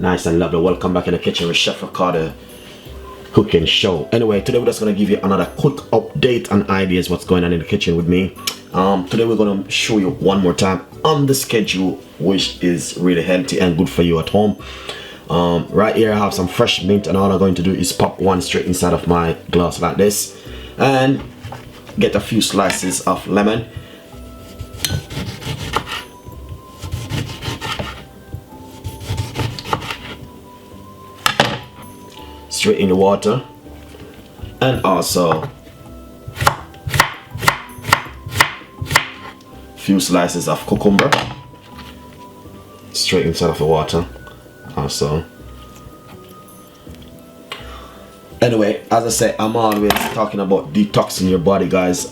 nice and lovely. Welcome back in the kitchen with Chef Ricardo cooking show. Anyway, today we're just going to give you another quick update and ideas what's going on in the kitchen with me. Today we're going to show you one more time on the schedule, which is really healthy and good for you at home. Right here I have some fresh mint, and all I'm going to do is pop one straight inside of my glass like this and get a few slices of lemon. Straight in the water, and also few slices of cucumber straight inside of the water also. Anyway, as I say, I'm always talking about detoxing your body, guys.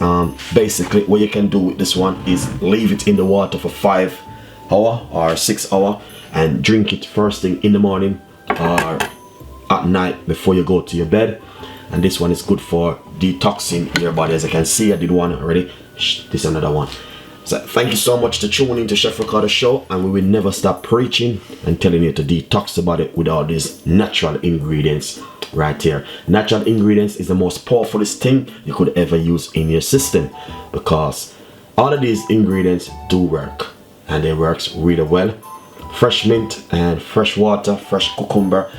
Basically what you can do with this one is leave it in the water for 5 hours or 6 hours and drink it first thing in the morning or at night before you go to your bed. And this one is good for detoxing your body. As I can see, I did one already. This is another one. So thank you so much to tune in to Chef Ricardo show, and we will never stop preaching and telling you to detox the body with all these natural ingredients right here. Natural ingredients is the most powerful thing you could ever use in your system, because all of these ingredients do work, and they works really well. Fresh mint and fresh water, fresh cucumber.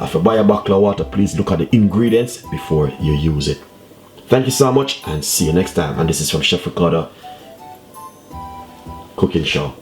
If you buy a bottle of water, please look at the ingredients before you use it. Thank you so much, and see you next time. And this is from Chef Ricardo cooking show.